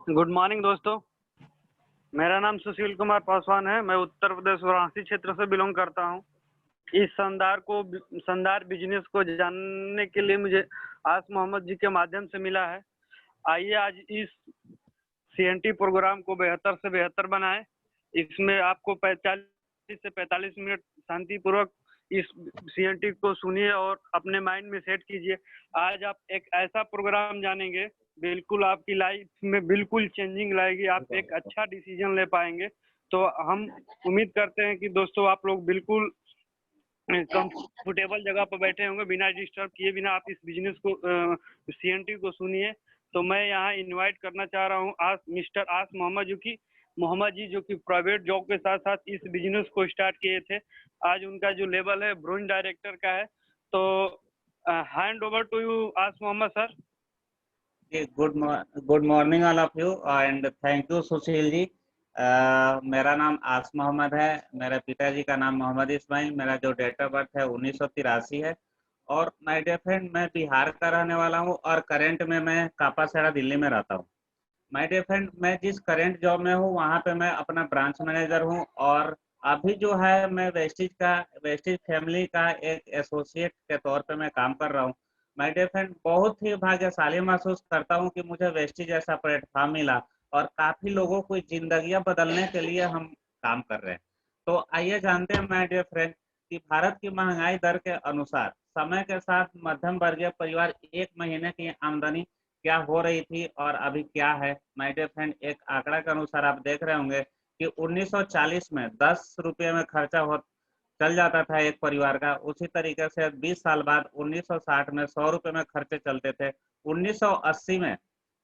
Good morning दोस्तों। मेरा नाम सुशील कुमार पासवान है। मैं उत्तर प्रदेश वाराणसी क्षेत्र से बिलोंग करता हूं। इस शानदार बिजनेस को जानने के लिए मुझे आस मोहम्मद जी के माध्यम से मिला है। आइए आज इस सीएनटी प्रोग्राम को बेहतर से बेहतर बनाएं। इसमें आपको 40 से 45 मिनट शांतिपूर्वक इस सीएनटी को सुनिए और अपने माइंड में सेट कीजिए। आज आप एक ऐसा प्रोग्राम जानेंगे, बिल्कुल आपकी लाइफ में बिल्कुल चेंजिंग लाएगी। आप एक अच्छा डिसीजन ले पाएंगे। तो हम उम्मीद करते हैं कि दोस्तों आप लोग बिल्कुल कंफर्टेबल जगह पर बैठे होंगे, बिना डिस्टर्ब किए बिना आप इस बिजनेस को सीएनटी को सुनिए। तो मैं यहाँ इनवाइट करना चाह रहा हूँ मिस्टर आस मोहम्मद जी, जो कि प्राइवेट जॉब के साथ साथ इस बिजनेस को स्टार्ट किए थे। आज उनका जो लेवल है ब्रांच डायरेक्टर का है। तो hand over to you Aas Mohammad sir. Good morning all of you and thank you Sushil ji. मेरा नाम आस मोहम्मद है। मेरे पिताजी का नाम मोहम्मद इस्माइल। मेरा जो डेट ऑफ बर्थ है 1983 है। और माय डियर फ्रेंड, मैं बिहार का रहने वाला हूँ और करंट में मैं कापासेड़ा दिल्ली में रहता हूँ। माय डियर फ्रेंड, मैं जिस करंट जॉब में हूँ वहाँ पे मैं अपना ब्रांच मैनेजर हूँ और अभी जो है मैं वेस्टिज फैमिली का एक एसोसिएट के तौर पे मैं काम कर रहा हूँ। माय डियर फ्रेंड, बहुत ही भाग्यशाली महसूस करता हूँ कि मुझे वेस्टिज जैसा प्लेटफॉर्म मिला और काफी लोगों को जिंदगियां बदलने के लिए हम काम कर रहे हैं। तो आइए जानते हैं माय डियर फ्रेंड कि भारत की महंगाई दर के अनुसार समय के साथ मध्यम वर्गीय परिवार एक महीने की आमदनी क्या हो रही थी और अभी क्या है। माय डियर फ्रेंड, एक आंकड़ा के अनुसार आप देख रहे होंगे कि 1940 में 10 रुपये में खर्चा हो चल जाता था एक परिवार का। उसी तरीके से 20 साल बाद 1960 में 100 रुपये में खर्चे चलते थे। 1980 में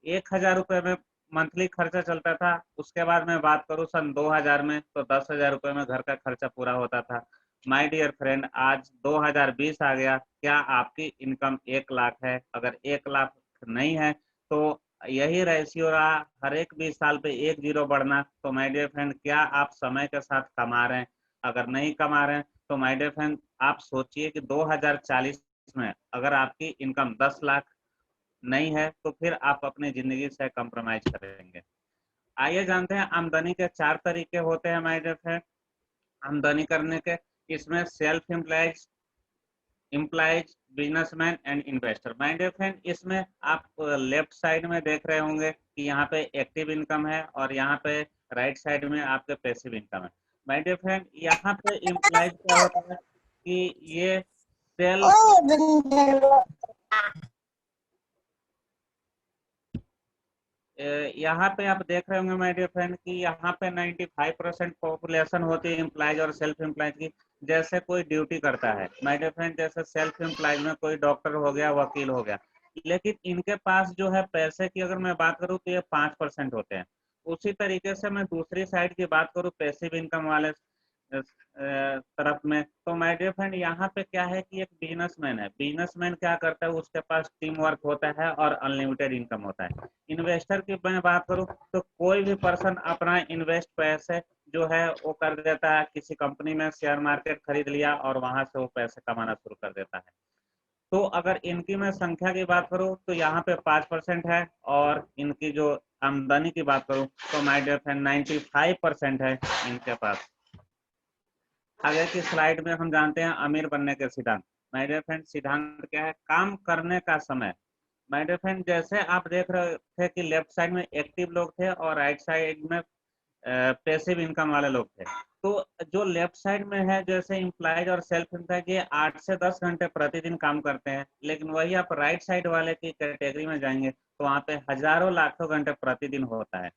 1000 रुपये में मंथली खर्चा चलता था। उसके बाद मैं बात करूं सन 2000 में तो 10,000 रुपये में घर का खर्चा पूरा होता था। माय डियर फ्रेंड, आज 2020 आ गया। क्या आपकी इनकम 1 लाख है? अगर 1 लाख नहीं है तो यही रेशियो रहा, हर एक 20 साल पे 1 जीरो बढ़ना। तो माय डियर फ्रेंड, क्या आप समय के साथ कमा रहे हैं? अगर नहीं कमा रहे हैं तो माय डियर फ्रेंड, आप सोचिए कि 2040 में अगर आपकी इनकम 10 लाख नहीं है तो फिर आप अपनी जिंदगी से कॉम्प्रोमाइज करेंगे। आइए जानते हैं आमदनी के 4 तरीके होते हैं माय डियर फ्रेंड आमदनी करने के। इसमें self employees, employees, businessman and investor. My dear friend, इसमें आप लेफ्ट साइड में देख रहे होंगे कि यहाँ पे एक्टिव इनकम है और यहाँ पे राइट साइड में आपके पैसिव इनकम है। माय डियर फ्रेंड, यहाँ पे एम्प्लॉयज क्या होता है कि ये सेल्फ यहाँ पे आप देख रहे होंगे माय डियर फ्रेंड कि यहाँ पे 95% पॉपुलेशन होती है एम्प्लॉयज और सेल्फ एम्प्लॉयज की। जैसे कोई ड्यूटी करता है माय डियर फ्रेंड, जैसे सेल्फ एम्प्लॉयज में कोई डॉक्टर हो गया, वकील हो गया, लेकिन इनके पास जो है पैसे की अगर मैं बात करूँ तो ये 5% होते हैं। उसी तरीके से मैं दूसरी साइड की बात करूँ पैसिव इनकम वाले तरफ में, तो माय डियर फ्रेंड यहाँ पे क्या है कि एक बिजनेसमैन है। बिजनेसमैन क्या करता है, उसके पास टीम वर्क होता है और अनलिमिटेड इनकम होता है। इन्वेस्टर की मैं बात करूं तो कोई भी पर्सन अपना इन्वेस्ट पैसे जो है वो कर देता है, किसी कंपनी में शेयर मार्केट खरीद लिया और वहां से वो पैसे कमाना शुरू कर देता है। तो अगर इनकी मैं संख्या की बात करूं तो यहाँ पे 5% है और इनकी जो आमदनी की बात करूं तो माय डियर फ्रेंड 95% है इनके पास। आगे की स्लाइड में हम जानते हैं अमीर बनने के सिद्धांत। माय डियर फ्रेंड, सिद्धांत क्या है? काम करने का समय। माय डियर फ्रेंड, जैसे आप देख रहे थे कि लेफ्ट साइड में एक्टिव लोग थे और राइट साइड में पैसिव इनकम वाले लोग थे। तो जो लेफ्ट साइड में है जैसे एम्प्लॉयज और सेल्फ एम्प्लॉयज, ये 8 से 10 घंटे प्रतिदिन काम करते हैं। लेकिन वही आप राइट साइड वाले की कैटेगरी में जाएंगे तो वहाँ पे हजारों लाखों घंटे प्रतिदिन होता है।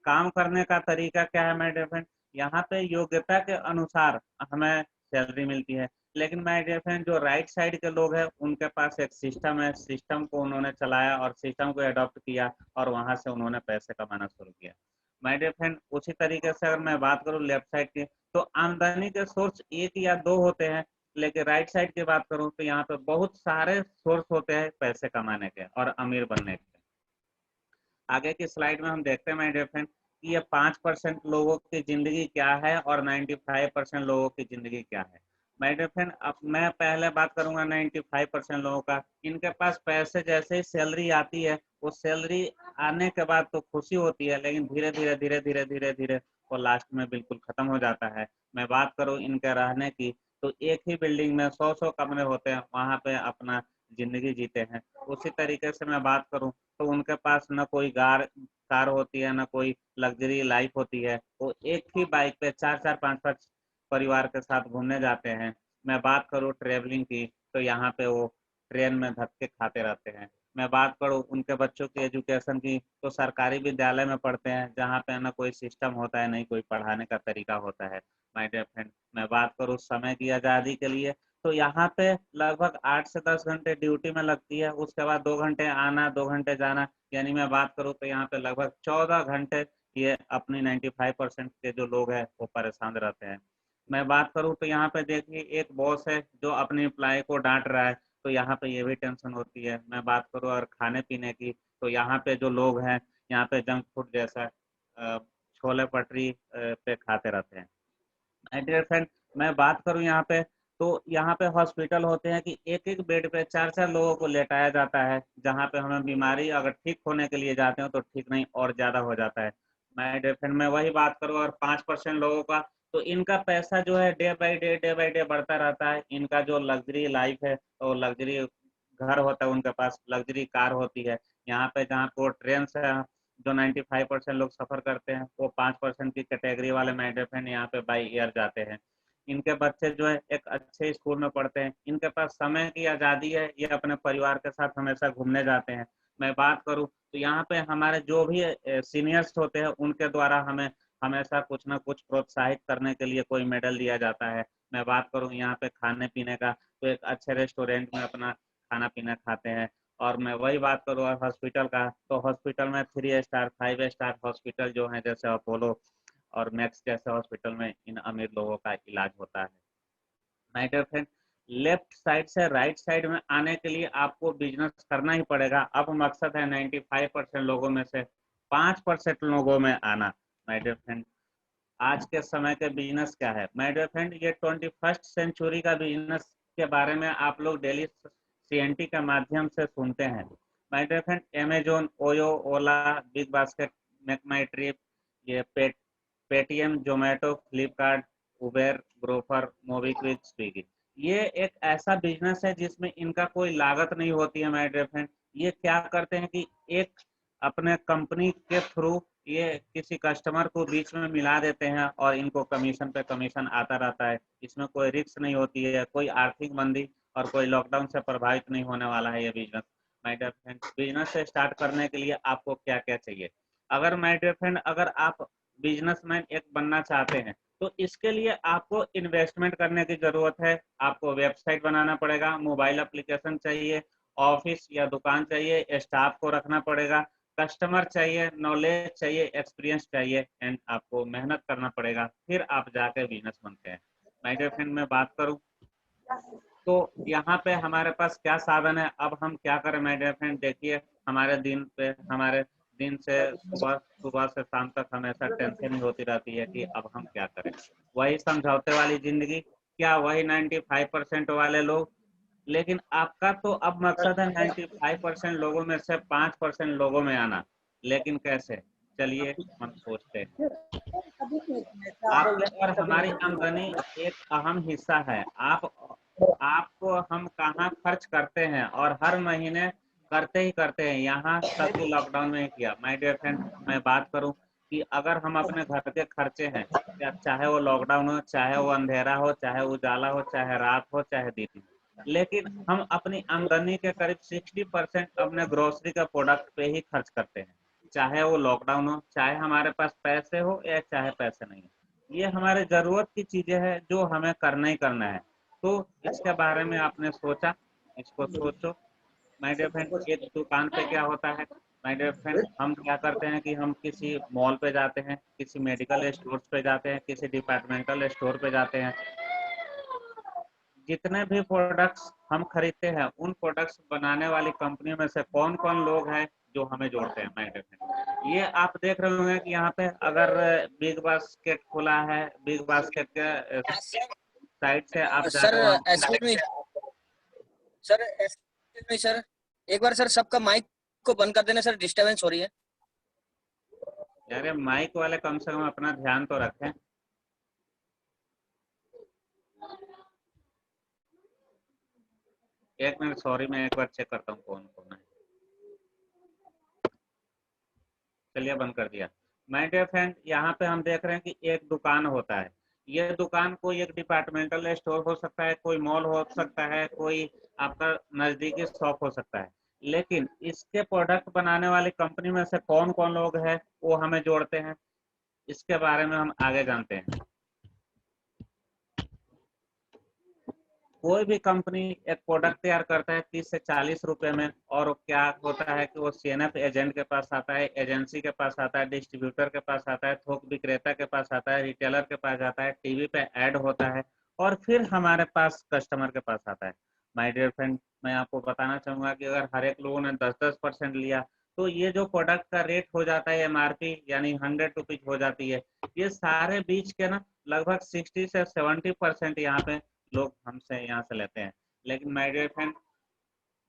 काम करने का तरीका क्या है माय डियर फ्रेंड? यहाँ पे योग्यता के अनुसार हमें सैलरी मिलती है। लेकिन माय डियर फ्रेंड, जो राइट साइड के लोग हैं उनके पास एक सिस्टम है, सिस्टम को उन्होंने चलाया और सिस्टम को अडॉप्ट किया और वहां से उन्होंने पैसे कमाना शुरू किया। माय डियर फ्रेंड, उसी तरीके से अगर मैं बात करूँ लेफ्ट साइड की, तो आमदनी के सोर्स एक या दो होते हैं। लेकिन राइट साइड की बात करूँ तो यहाँ पे बहुत सारे सोर्स होते हैं पैसे कमाने के और अमीर बनने के। आगे की स्लाइड में हम देखते हैं माय डियर फ्रेंड कि ये 5% लोगों की जिंदगी क्या है और 95% लोगों की जिंदगी क्या है। माय डियर फ्रेंड, अब मैं पहले बात करूंगा 95% लोगों का। इनके पास पैसे जैसे ही सैलरी आती है वो सैलरी आने के बाद तो खुशी होती है, लेकिन धीरे धीरे धीरे धीरे धीरे धीरे वो लास्ट में बिल्कुल खत्म हो जाता है। मैं बात करूं इनके रहने की, तो एक ही बिल्डिंग में 100-100 कमरे होते हैं, वहां पे अपना जिंदगी जीते हैं। उसी तरीके से मैं बात करूं तो उनके पास न कोई कार होती है, न कोई लग्जरी लाइफ होती है। वो एक ही बाइक पे 4-4 5-5 परिवार के साथ घूमने जाते हैं। मैं बात करूं ट्रेवलिंग की, तो यहाँ पे वो ट्रेन में धक्के खाते रहते हैं। मैं बात करूं उनके बच्चों की एजुकेशन की, तो सरकारी विद्यालय में पढ़ते हैं, जहाँ पे ना कोई सिस्टम होता है, नहीं कोई पढ़ाने का तरीका होता है। माय डियर फ्रेंड, मैं बात करूं समय की आज़ादी के लिए, तो यहाँ पे लगभग 8 से 10 घंटे ड्यूटी में लगती है, उसके बाद 2 घंटे आना 2 घंटे जाना, यानी मैं बात करूँ तो यहाँ पे लगभग 14 घंटे ये अपनी 95% के जो लोग हैं वो परेशान रहते हैं। मैं बात करूँ तो यहाँ पे देखिए एक बॉस है जो अपने एम्प्लॉय को डांट रहा है, तो यहाँ पे ये भी टेंशन होती है। मैं बात करूँ और खाने पीने की, तो यहाँ पे जो लोग हैं यहाँ पे जंक फूड जैसा छोले भटूरे पे खाते रहते हैं। माय डियर फ्रेंड, मैं बात करूं यहाँ पे, तो यहाँ पे हॉस्पिटल होते हैं कि एक एक बेड पे 4-4 लोगों को लेटाया जाता है, जहाँ पे हमें बीमारी अगर ठीक होने के लिए जाते हो तो ठीक नहीं और ज़्यादा हो जाता है। माय डियर फ्रेंड, मैं वही बात करूँ और 5% लोगों का, तो इनका पैसा जो है डे बाई डे बढ़ता रहता है। इनका जो लग्जरी लाइफ है, तो लग्जरी घर होता है उनके पास, लग्जरी कार होती है। यहाँ पे जहाँ को ट्रेन से जो 95% लोग सफर करते हैं, वो 5% की कैटेगरी वाले माय डियर फ्रेंड यहाँ पे बाई एयर जाते हैं। इनके बच्चे जो है एक अच्छे स्कूल में पढ़ते हैं, इनके पास समय की आज़ादी है, ये अपने परिवार के साथ हमेशा घूमने जाते हैं। मैं बात करूँ तो यहाँ पे हमारे जो भी सीनियर्स होते हैं, उनके द्वारा हमें हमेशा कुछ ना कुछ प्रोत्साहित करने के लिए कोई मेडल दिया जाता है। मैं बात करूँ यहाँ पे खाने पीने का, तो एक अच्छे रेस्टोरेंट में अपना खाना पीना खाते हैं। और मैं वही बात करूँ और हॉस्पिटल का, तो हॉस्पिटल में 3 स्टार 5 स्टार हॉस्पिटल जो है, जैसे अपोलो और मैक्स जैसे हॉस्पिटल में इन अमीर लोगों का इलाज होता है। My dear friend, left side से राइट साइड में आने के लिए आपको बिजनेस करना ही पड़ेगा। अब मकसद है 95% लोगों में से 5% लोगों में आना। माय डियर फ्रेंड, आज के समय के बिजनेस क्या है? माय डियर फ्रेंड, ये 21st सेंचुरी का बिजनेस के बारे में आप लोग डेली CNT के माध्यम से सुनते हैं। My dear friend, Amazon, OYO, Ola, Big Basket, Make My Trip, ये Paytm, Zomato, Flipkart, Uber, Grofer, MobiKwik, Swiggy, ये एक ऐसा बिजनेस है जिसमें इनका कोई लागत नहीं होती है। माय डियर फ्रेंड, ये क्या करते हैं कि एक अपने कंपनी के थ्रू ये किसी कस्टमर को बीच में मिला देते हैं और इनको कमीशन पे कमीशन आता रहता है। इसमें कोई रिस्क नहीं होती है, कोई आर्थिक मंदी और कोई लॉकडाउन से प्रभावित नहीं होने वाला है ये business. My dear friend, business से स्टार्ट करने के लिए आपको क्या क्या चाहिए? अगर माय डियर फ्रेंड, अगर आप बिजनेसमैन एक बनना चाहते हैं, तो इसके लिए आपको इन्वेस्टमेंट करने की जरूरत है। आपको वेबसाइट बनाना पड़ेगा, मोबाइल एप्लीकेशन चाहिए, ऑफिस या दुकान चाहिए, स्टाफ को रखना पड़ेगा, कस्टमर चाहिए, नॉलेज चाहिए, एक्सपीरियंस चाहिए, एंड आपको मेहनत करना पड़ेगा, फिर आप जाके बिजनेस बनते हैं। माय डियर फ्रेंड, मैं बात करूं तो यहाँ पे हमारे पास क्या साधन है, अब हम क्या करें? माय डियर फ्रेंड, देखिए हमारे दिन से सुबह सुबह से शाम तक हमेशा टेंशन ही होती रहती है कि अब हम क्या करें। वही समझौते वाली जिंदगी, क्या वही 95% वाले लोग? लेकिन आपका तो अब मकसद है 95% लोगों में से 5% लोगों में आना, लेकिन कैसे? चलिए हम सोचते हैं। आपके और हमारी आमदनी एक अहम हिस्सा है। आपको हम कहाँ खर्च करते हैं, और हर महीने करते हैं, यहाँ तक कि लॉकडाउन में किया। माय डियर फ्रेंड, मैं बात करूं कि अगर हम अपने घर के खर्चे हैं, चाहे वो लॉकडाउन हो, चाहे वो अंधेरा हो, चाहे उजाला हो, चाहे रात हो, चाहे दिन, लेकिन हम अपनी आमदनी के करीब 60% अपने ग्रोसरी का प्रोडक्ट पे ही खर्च करते हैं। चाहे वो लॉकडाउन हो, चाहे हमारे पास पैसे हो या चाहे पैसे नहीं हो, ये हमारे जरूरत की चीजें हैं जो हमें करना ही करना है। तो इसके बारे में आपने सोचा? इसको सोचो। माय डियर फ्रेंड, एक दुकान पे क्या होता है? माय डियर फ्रेंड, हम क्या करते हैं कि हम किसी मॉल पे जाते हैं, किसी मेडिकल स्टोर्स पे जाते हैं, किसी डिपार्टमेंटल स्टोर पे जाते हैं, जितने भी प्रोडक्ट्स हम खरीदते हैं, उन प्रोडक्ट्स बनाने वाली कंपनियों में से कौन कौन लोग हैं जो हमें जोड़ते हैं? माय डियर फ्रेंड, ये आप देख रहे होंगे कि यहाँ पे अगर बिग बास्केट खुला है, बिग बास्केट के साइड से आप सर जाके वहाँ एक्सक्यूज मी सर, एक बार सर सबका माइक को बंद कर देने सर, डिस्टरबेंस हो रही है। यार माइक वाले कम से कम अपना ध्यान तो रखें। एक मिनट, सॉरी, मैं एक बार चेक करता हूँ कौन कौन है। चलिए बंद कर दिया। माय डियर फ्रेंड, यहाँ पे हम देख रहे हैं कि एक दुकान होता है। ये दुकान कोई एक डिपार्टमेंटल स्टोर हो सकता है, कोई मॉल हो सकता है, कोई आपका नजदीकी शॉप हो सकता है। लेकिन इसके प्रोडक्ट बनाने वाली कंपनी में से कौन कौन लोग हैं वो हमें जोड़ते हैं, इसके बारे में हम आगे जानते हैं। कोई भी कंपनी एक प्रोडक्ट तैयार करता है 30 से 40 रुपए में, और क्या होता है कि वो सीएनएफ एजेंट के पास आता है, एजेंसी के पास आता है, डिस्ट्रीब्यूटर के पास आता है, थोक विक्रेता के पास आता है, रिटेलर के पास आता है, टीवी पे ऐड होता है, और फिर हमारे पास कस्टमर के पास आता है। माय डियर फ्रेंड, मैं आपको बताना चाहूंगा कि अगर हर एक लोगों ने 10-10% लिया तो ये जो प्रोडक्ट का रेट हो जाता है एमआरपी यानी 100 रुपीज हो जाती है, ये सारे बीच के ना लगभग 60 से 70% यहाँ पे लोग हमसे यहाँ से लेते हैं। लेकिन माय डियर फ्रेंड,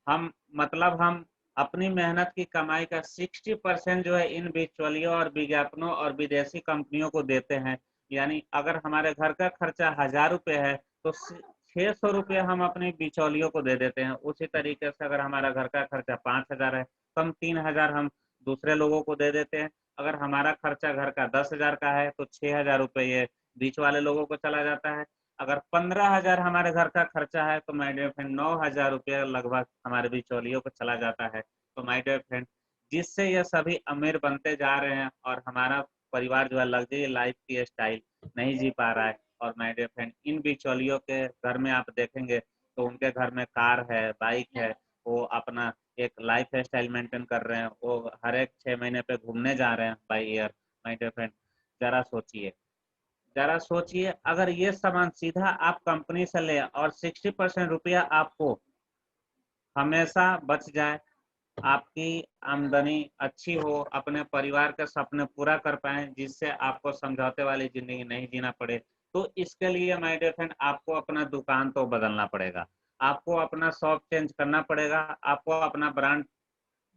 हम अपनी मेहनत की कमाई का 60% जो है इन बिचौलियों और विज्ञापनों और विदेशी कंपनियों को देते हैं। यानी अगर हमारे घर का खर्चा 1000 रुपये है तो 600 रुपये हम अपने बिचौलियों को दे देते हैं। उसी तरीके से अगर हमारा घर का खर्चा 5000 है तो हम 3000 हम दूसरे लोगों को दे देते हैं। अगर हमारा खर्चा घर का 10,000 का है तो 6000 रुपये ये बीच वाले लोगों को चला जाता है। अगर 15,000 हमारे घर का खर्चा है तो माय डियर फ्रेंड 9,000 रुपये लगभग हमारे बिचौलियों को चला जाता है। तो माय डियर फ्रेंड, जिससे ये सभी अमीर बनते जा रहे हैं और हमारा परिवार जो है लग्जरी लाइफ की स्टाइल नहीं जी पा रहा है। और माय डियर फ्रेंड, इन बिचौलियों के घर में आप देखेंगे तो उनके घर में कार है, बाइक है, वो अपना एक लाइफ स्टाइल मेंटेन कर रहे हैं, वो हर एक 6 महीने पे घूमने जा रहे हैं by air. My dear friend, जरा सोचिए, जरा सोचिए, अगर ये सामान सीधा आप कंपनी से ले और 60% रुपया आपको हमेशा बच जाए, आपकी आमदनी अच्छी हो, अपने परिवार के सपने पूरा कर पाए, जिससे आपको समझौते वाली जिंदगी नहीं जीना पड़े, तो इसके लिए माय डियर फ्रेंड आपको अपना दुकान तो बदलना पड़ेगा, आपको अपना शॉप चेंज करना पड़ेगा, आपको अपना ब्रांड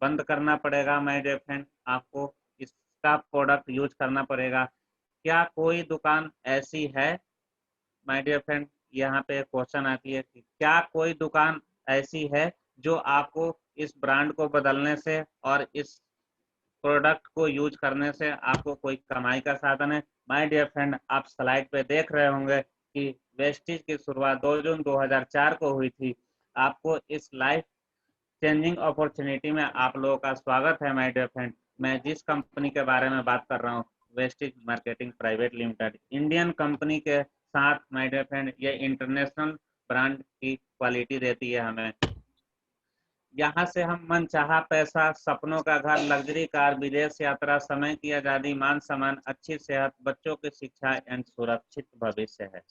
बंद करना पड़ेगा। माय डियर फ्रेंड, आपको इसका प्रोडक्ट यूज करना पड़ेगा। क्या कोई दुकान ऐसी है, माय डियर फ्रेंड, यहाँ पे क्वेश्चन आती है कि क्या कोई दुकान ऐसी है जो आपको इस ब्रांड को बदलने से और इस प्रोडक्ट को यूज करने से आपको कोई कमाई का साधन है? माय डियर फ्रेंड, आप स्लाइड पे देख रहे होंगे कि वेस्टिज की शुरुआत 2 जून 2004 को हुई थी। आपको इस लाइफ चेंजिंग अपॉर्चुनिटी में आप लोगों का स्वागत है। माय डियर फ्रेंड, मैं जिस कंपनी के बारे में बात कर रहा हूँ, Vestige marketing private limited, Indian company के साथ माय डियर फ्रेंड ये इंटरनेशनल ब्रांड की क्वालिटी देती है हमें। यहाँ से हम मनचाहा पैसा, सपनों का घर, लग्जरी कार, विदेश यात्रा, समय की आज़ादी, मान सम्मान, अच्छी सेहत, बच्चों की शिक्षा एंड सुरक्षित भविष्य है।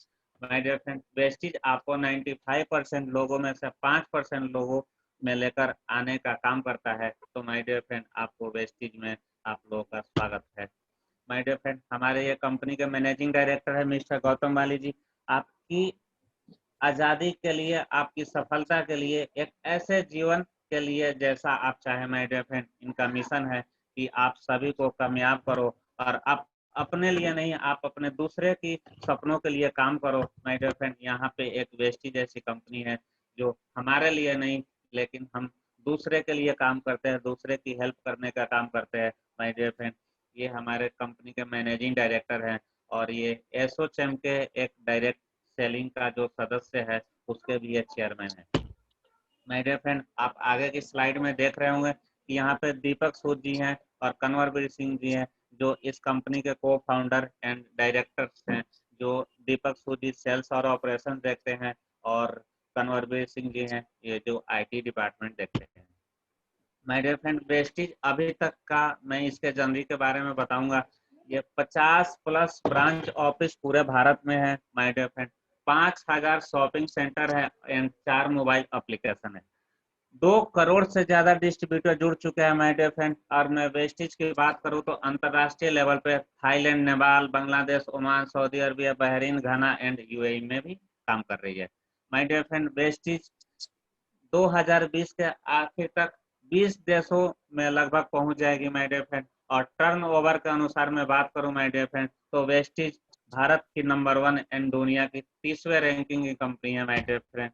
माय डियर फ्रेंड, वेस्टिज आपको 95% लोगों में से 5% लोगों में लेकर आने का काम करता है। तो माय डियर फ्रेंड, आपको वेस्टिज में आप लोगों का स्वागत है। माय डियर फ्रेंड, हमारे ये कंपनी के मैनेजिंग डायरेक्टर है मिस्टर गौतम वाली जी। आपकी आज़ादी के लिए, आपकी सफलता के लिए, एक ऐसे जीवन के लिए जैसा आप चाहे। माय डियर फ्रेंड, इनका मिशन है कि आप सभी को कामयाब करो और आप अपने लिए नहीं, आप अपने दूसरे की सपनों के लिए काम करो। माय डियर फ्रेंड, यहाँ पे एक वेस्टी जैसी कंपनी है जो हमारे लिए नहीं लेकिन हम दूसरे के लिए काम करते हैं, दूसरे की हेल्प करने का काम करते हैं। माय डियर फ्रेंड, ये हमारे कंपनी के मैनेजिंग डायरेक्टर हैं और ये एसोचैम के एक डायरेक्ट सेलिंग का जो सदस्य है उसके भी ये चेयरमैन है। माय डियर फ्रेंड, आप आगे की स्लाइड में देख रहे होंगे कि यहाँ पे दीपक सूद जी हैं और कन्वरवीर सिंह जी हैं जो इस कंपनी के को फाउंडर एंड डायरेक्टर्स हैं। जो दीपक सूद जी सेल्स और ऑपरेशन देखते हैं और कन्वरवीर सिंह जी हैं ये जो IT डिपार्टमेंट देखते हैं। माय डियर फ्रेंड, वेस्टिज अभी तक का मैं इसके जर्नी के बारे में बताऊंगा। ये 50+ ब्रांच ऑफिस पूरे भारत में है। My dear friend, 5000 shopping centre है एंड 4 मोबाइल एप्लीकेशन है। 2 करोड़ से ज्यादा डिस्ट्रीब्यूटर जुड़ चुके हैं। माय डियर फ्रेंड, और मैं वेस्टिज की बात करूं तो अंतरराष्ट्रीय लेवल पे Thailand, Nepal, Bangladesh, Oman, Saudi Arabia, Bahrain, Ghana and UAE में भी काम कर रही है। माय डियर फ्रेंड, वेस्टिज 2020 के आखिर तक 20 देशों में लगभग पहुंच जाएगी माय डियर फ्रेंड। और टर्नओवर के अनुसार मैं बात करूं माय डियर फ्रेंड, तो वेस्टीज भारत की नंबर 1 एंड दुनिया की 30वें रैंकिंग की कंपनी है माय डियर फ्रेंड।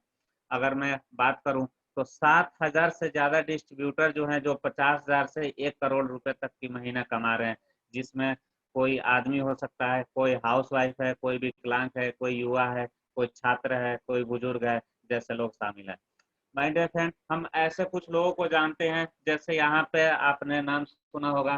अगर मैं बात करूं तो 7,000 से ज्यादा डिस्ट्रीब्यूटर जो हैं, जो 50,000 से 1 करोड़ रुपए तक की महीना कमा रहे हैं, जिसमें कोई आदमी हो सकता है, कोई हाउसवाइफ है, कोई विकलांग है, कोई युवा है, कोई छात्र है, कोई बुजुर्ग है, जैसे लोग शामिल है। माय डियर फ्रेंड, हम ऐसे कुछ लोगों को जानते हैं, जैसे यहाँ पे आपने नाम सुना होगा,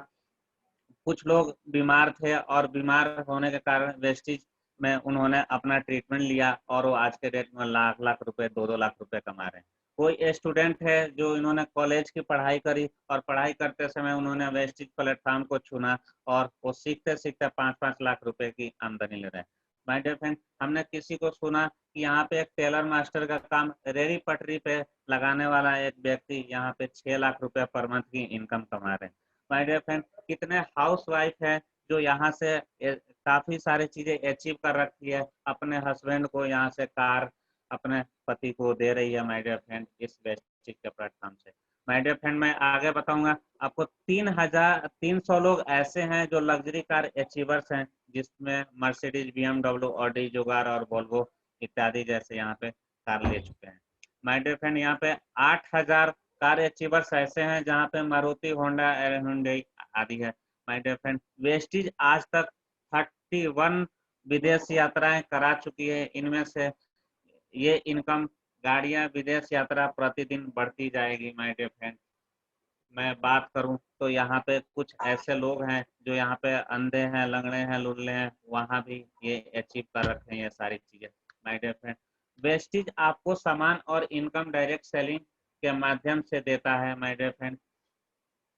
कुछ लोग बीमार थे और बीमार होने के कारण वेस्टीज में उन्होंने अपना ट्रीटमेंट लिया और वो आज के डेट में लाख लाख रुपए, 2-2 लाख रुपए कमा रहे हैं। कोई स्टूडेंट है जो इन्होंने कॉलेज की पढ़ाई करी और पढ़ाई करते समय उन्होंने वेस्टीज प्लेटफॉर्म को चुना और वो सीखते सीखते 5-5 लाख रुपए की आमदनी ले रहे हैं। माय डियर फ्रेंड, हमने किसी को सुना कि यहाँ पे एक टेलर मास्टर का काम रेडी पटरी पे लगाने वाला एक व्यक्ति यहाँ पे 6 लाख रुपए पर मंथ की इनकम कमा रहे हैं। माय डियर फ्रेंड, कितने हाउसवाइफ है जो यहाँ से काफी सारी चीजें अचीव कर रखी है, अपने हस्बैंड को यहाँ से कार अपने पति को दे रही है माय डियर फ्रेंड, इस वेस्टिज के प्लेटफॉर्म से। माय डियर फ्रेंड, मैं आगे बताऊंगा आपको। 3,300 लोग ऐसे हैं जो लग्जरी कार अचीवर्स हैं, जिसमें मर्सिडीज, BMW, ऑडी, जुगार और वोल्वो इत्यादि जैसे यहाँ पे कार ले चुके हैं। माय डियर फ्रेंड, यहाँ पे 8,000 कार अचीवर्स ऐसे हैं जहाँ पे मारुति, होंडा, हुंडई आदि है। माय डियर फ्रेंड, वेस्टीज आज तक 31 विदेश यात्राएं करा चुकी है। इनमें से ये इनकम, गाड़ियां, विदेश यात्रा प्रतिदिन बढ़ती जाएगी माय डियर फ्रेंड। मैं बात करूं तो यहाँ पे कुछ ऐसे लोग हैं जो यहाँ पे अंधे हैं, लंगड़े हैं, लुल्ले हैं, वहां भी ये अचीव कर रखे हैं ये सारी चीजें माय डियर फ्रेंड। वेस्टीज आपको सामान और इनकम डायरेक्ट सेलिंग के माध्यम से देता है माय डियर फ्रेंड।